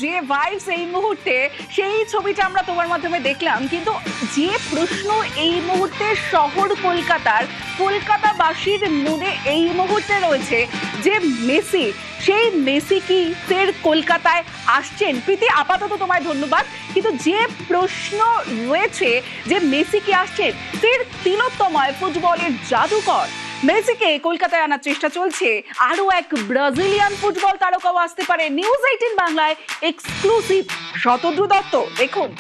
যে ভাইবস এই মুহূর্তে, সেই ছবিটা আমরা তোমার মাধ্যমে দেখলাম। কিন্তু যে প্রশ্ন এই মুহূর্তে শহর কলকাতাবাসীর মনে এই মুহূর্তে রয়েছে যে মেসি, সেই মেসি কি ফের কলকাতায় আসছেন? প্রীতি, আপাতত তোমায় ধন্যবাদ। কিন্তু যে প্রশ্ন রয়েছে যে মেসি কি আসছেন, ফের তিলোত্তমায় ফুটবলের জাদুকর মেসিকে কলকাতায় আনার চেষ্টা চলছে। আরো এক ব্রাজিলিয়ান ফুটবল তারকাও আসতে পারে। নিউজ 18 বাংলায় এক্সক্লুসিভ শতদ্রু দত্ত, দেখুন।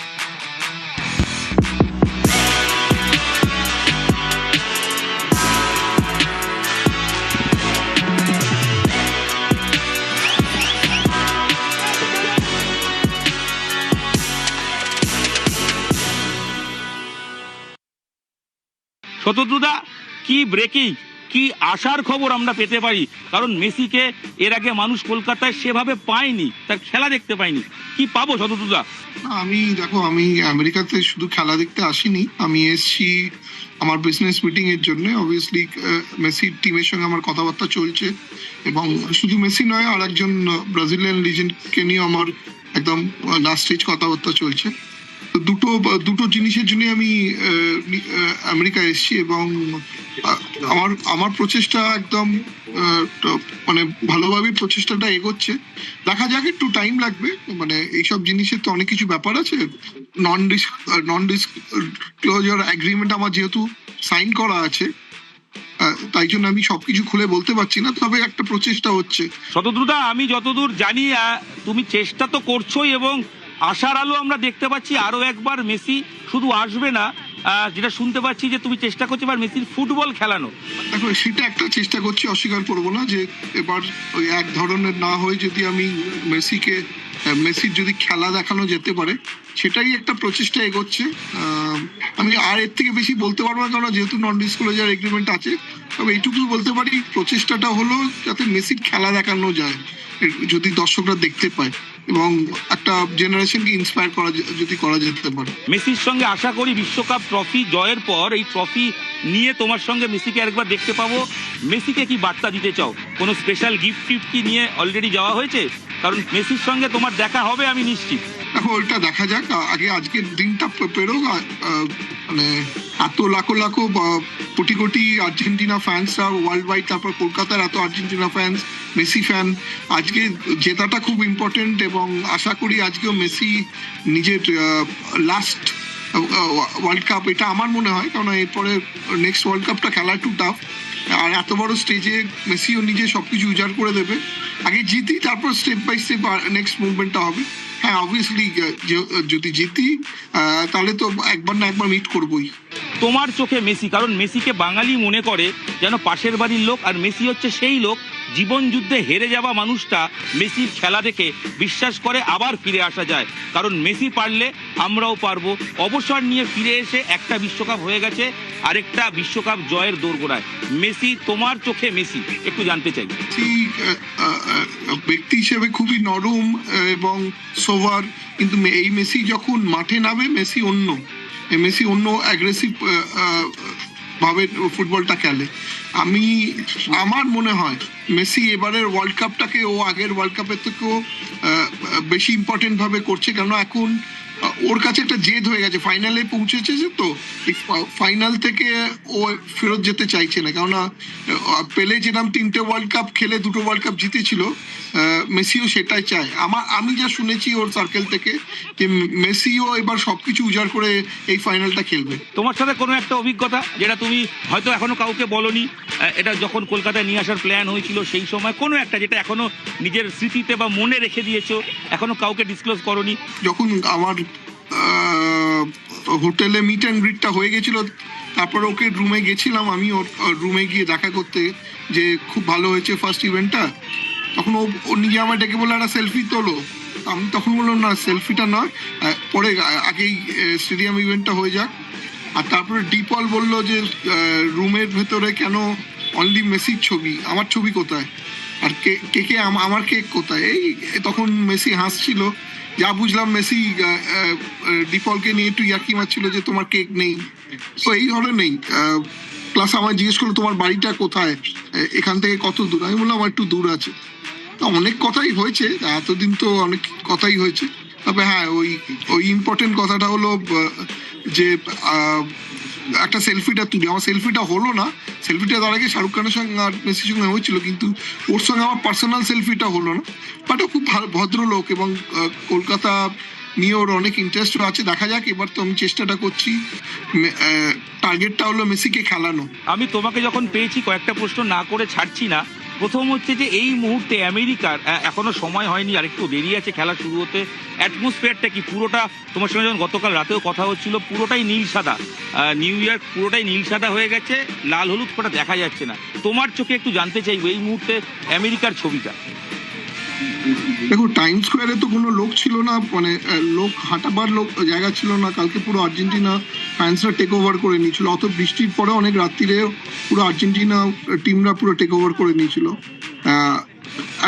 শতদ্রুদা, কি ব্রেকিং, কি আশার খবর আমরা পেতে পারি? কারণ মেসিকে এর আগে মানুষ কলকাতায় সেভাবে পায়নি, তার খেলা দেখতে পায়নি। কি পাবো শতদ্রুদা? আমি আমেরিকাতে শুধু খেলা দেখতে আসিনি, আমি এসেছি আমার বিজনেস মিটিং এর জন্য। অবভিয়াসলি মেসির টিমের সঙ্গে আমার কথাবার্তা চলছে, এবং শুধু মেসি নয়, আর একজন ব্রাজিলিয়ান লিজেন্ডকে নিয়ে আমার একদম লাস্ট স্টেজ কথাবার্তা চলছে। দুটো জিনিসের জন্য আমি আমেরিকা এসেছি, এবং আমার প্রচেষ্টা একদম মানে ভালোভাবে প্রচেষ্টাটা এগোচ্ছে। দেখা যাক, একটু টাইম লাগবে, মানে এইসব জিনিসের তো অনেক কিছু ব্যাপার আছে। নন ডিসক্লোজার এগ্রিমেন্ট আমার যেহেতু সাইন করা আছে, তাই জন্য আমি সবকিছু খুলে বলতে পারছি না, তবে একটা প্রচেষ্টা হচ্ছে। শতদ্রুদা, আমি যতদূর জানি তুমি চেষ্টা তো করছোই, এবং আশার আলো আমরা দেখতে পাচ্ছি আরো একবার মেসি শুধু আসবে না, যেটা শুনতে পাচ্ছি যে তুমি চেষ্টা করছো এবার মেসির ফুটবল খেলানো। দেখো, সেটা একটা চেষ্টা করছি, অস্বীকার করবো না যে এবার ওই এক ধরনের না হয়ে যদি আমি মেসির যদি খেলা দেখানো যেতে পারে, সেটাই একটা প্রচেষ্টা এগোচ্ছে। আমি আর এর থেকে বেশি বলতে পারবো না, কারণ যেহেতু নন ডিসক্লোজার এগ্রিমেন্ট আছে। তবে এইটুকু বলতে পারি, প্রচেষ্টাটা হলো যাতে মেসির খেলা দেখানো যায়, যদি দর্শকরা দেখতে পায়, এবং একটা জেনারেশনকে ইন্সপায়ার করা যেতে পারে। মেসির সঙ্গে আশা করি বিশ্বকাপ ট্রফি জয়ের পর এই ট্রফি নিয়ে তোমার সঙ্গে মেসিকে আরেকবার দেখতে পাবো। মেসিকে কি বার্তা দিতে চাও? কোনো স্পেশাল গিফট কি নিয়ে অলরেডি যাওয়া হয়েছে? কারণ মেসির সঙ্গে তোমার দেখা হবে আমি নিশ্চিত। দেখো, ওইটা দেখা যাক, আগে আজকের দিনটা পেরোক। মানে এত লাখো লাখো crore crore Argentina ফ্যান্সরা world wide, তারপর কলকাতার এত আর্জেন্টিনা ফ্যান্স, মেসি ফ্যান, আজকে জেতাটা খুব ইম্পর্টেন্ট, এবং আশা করি আজকেও মেসি নিজের লাস্ট ওয়ার্ল্ড কাপ, এটা আমার মনে হয়, কারণ এরপরে নেক্সট ওয়ার্ল্ড কাপটা খেলা একটু টাফ, আর এত বড় স্টেজে মেসিও নিজে সবকিছু উজাড় করে দেবে। আগে জিতি, তারপর স্টেপ বাই স্টেপ নেক্সট মুভমেন্টটা হবে। হ্যাঁ, অবভিয়াসলি যদি জিতি তাহলে তো একবার না একবার মিট করবোই। তোমার চোখে মেসি, কারণ মেসিকে বাঙালি মনে করে যেন পাশের বাড়ির লোক, আর মেসি হচ্ছে সেই লোক জীবন যুদ্ধে হেরে যাওয়া মানুষটা মেসির খেলা দেখে বিশ্বাস করে আবার ফিরে আসা যায়। কারণ মেসি পারলে আমরাও পারবো। অবসর নিয়ে ফিরে এসে একটা বিশ্বকাপ হয়ে গেছে, আরেকটা বিশ্বকাপ জয়ের দোরগোড়ায়। মেসি, তোমার চোখে মেসি একটু জানতে চাই। ব্যক্তি হিসেবে খুবই নরম এবং সোভার, কিন্তু এই মেসি যখন মাঠে নামে, মেসি অন্য অ্যাগ্রেসিভ ভাবে ফুটবলটা খেলে। আমার মনে হয় মেসি এবারের ওয়ার্ল্ড কাপটাকে ও আগের ওয়ার্ল্ড কাপের থেকেও বেশি ইম্পর্টেন্ট ভাবে করছে, কেন এখন ওর কাছে একটা জেদ হয়ে গেছে। ফাইনালে পৌঁছেছে, তো ফাইনাল থেকে ও ফেরত যেতে চাইছে না, কেননা পেলে যেরকম 3টে ওয়ার্ল্ড কাপ খেলে 2টো ওয়ার্ল্ড কাপ জিতেছিল, মেসিও সেটাই চায়। আমি যা শুনেছি ওর সার্কেল থেকে, যে মেসিও এবার সবকিছু উজাড় করে এই ফাইনালটা খেলবে। তোমার সাথে কোনো একটা অভিজ্ঞতা যেটা তুমি হয়তো এখনো কাউকে বলনি, এটা যখন কলকাতায় নিয়ে আসার প্ল্যান হয়েছিল সেই সময় কোনো একটা, যেটা এখনো নিজের স্মৃতিতে বা মনে রেখে দিয়েছো, এখনো কাউকে ডিসক্লোজ করনি? যখন আমার হোটেলে মিট অ্যান্ড গ্রিটটা হয়ে গেছিল, তারপর ওকে রুমে গেছিলাম, আমি ওর রুমে গিয়ে দেখা করতে, যে খুব ভালো হয়েছে ফার্স্ট ইভেন্টটা। তখন ও নিজে আমার ডেকে বললো একটা সেলফি তোলো। আমি তখন বললাম না, সেলফিটা নয়, পরে আগেই স্টেডিয়াম ইভেন্টটা হয়ে যাক। আর তারপরে ডিপল বলল যে রুমের ভেতরে কেন অনলি মেসির ছবি, আমার ছবি কোথায়, আর কেকে আমার কেক কোথায়? এই তখন মেসি হাসছিল, যা বুঝলাম মেসি ডিপলকে নিয়ে একটু ইয়াকি মারছিল যে তোমার কেক নেই। তো এই ধরনের প্লাস আমার জিজ্ঞেস করলো তোমার বাড়িটা কোথায়, এখান থেকে কত দূর? আমি বললাম আমার একটু দূর আছে। তো অনেক কথাই হয়েছে, এতদিন তো অনেক কথাই হয়েছে। তবে হ্যাঁ, ওই ইম্পর্টেন্ট কথাটা হলো যে একটা সেলফিটা তুলি, আমার সেলফিটা হলো না। সেলফিটা তার আগে শাহরুখ খানের সঙ্গে আর মেসির সঙ্গে হয়েছিল, কিন্তু ওর সঙ্গে আমার পার্সোনাল সেলফিটা হলো না। বাট ও খুব ভালো ভদ্রলোক, এবং কলকাতা নিয়ে ওর অনেক ইন্টারেস্ট আছে। দেখা যাক, এবার তো আমি চেষ্টাটা করছি, টার্গেটটা হলো মেসিকে খেলানো। আমি তোমাকে যখন পেয়েছি কয়েকটা প্রশ্ন না করে ছাড়ছি না। প্রথম হচ্ছে যে এই মুহূর্তে আমেরিকার এখনো সময় হয়নি, আর একটু দেরি আছে খেলা শুরু হতে, অ্যাটমসফিয়ারটা কি পুরোটা? তোমার সঙ্গে যখন গতকাল রাতেও কথা হচ্ছিল, পুরোটাই নীল সাদা, নিউ ইয়র্ক পুরোটাই নীল সাদা হয়ে গেছে, লাল হলুদ কোটা দেখা যাচ্ছে না। তোমার চোখে একটু জানতে চাইবো এই মুহূর্তে আমেরিকার ছবিটা। দেখো, টাইম স্কোয়ারে তো কোনো লোক ছিল না, মানে লোক হাঁটাবার জায়গা ছিল না। কালকে পুরো আর্জেন্টিনা ফ্যান্সরা টেক ওভার করে নিয়েছিল, অত বৃষ্টির পরে অনেক রাত্রিরে পুরো আর্জেন্টিনা টিমরা পুরো টেক ওভার করে নিয়েছিল।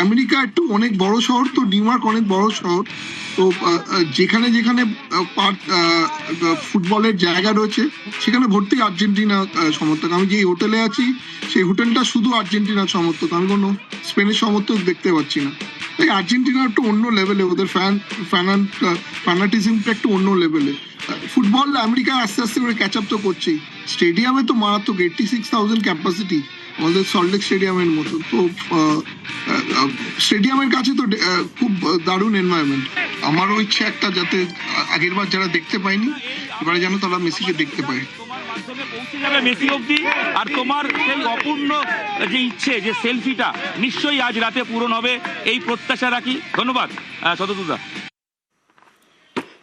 আমেরিকা একটু অনেক বড় শহর, তো নিউ ইয়র্ক অনেক বড় শহর, তো যেখানে যেখানে ফুটবলের জায়গা রয়েছে সেখানে ভর্তি আর্জেন্টিনা সমর্থক। আমি যেই হোটেলে আছি সেই হোটেলটা শুধু আর্জেন্টিনার সমর্থক, আমি কোনো স্পেনের সমর্থক দেখতে পাচ্ছি না। তাই আর্জেন্টিনা একটু অন্য লেভেলে, ওদের ফ্যানাটিজমটা একটু অন্য লেভেলে। ফুটবল আমেরিকা আস্তে আস্তে করে ক্যাচ আপ তো করছেই। স্টেডিয়ামে তো মারাত্মক 86,000 ক্যাপাসিটি, আমাদের সল্টলেক স্টেডিয়ামের মতো। তো স্টেডিয়ামের কাছে তো খুব দারুণ এনভায়রনমেন্ট। আমারও ইচ্ছে একটা, যাতে আগের বার যারা দেখতে পায়নি এবারে যেন তারা মেসিকে দেখতে পায়। তোমার মাধ্যমে পৌঁছে যাবে মেসি অবধি, আর তোমার সেই অপূর্ণ যে ইচ্ছে, যে সেলফিটা নিশ্চয়ই আজ রাতে পূরণ হবে, এই প্রত্যাশা রাখি। ধন্যবাদ শতদূরদা।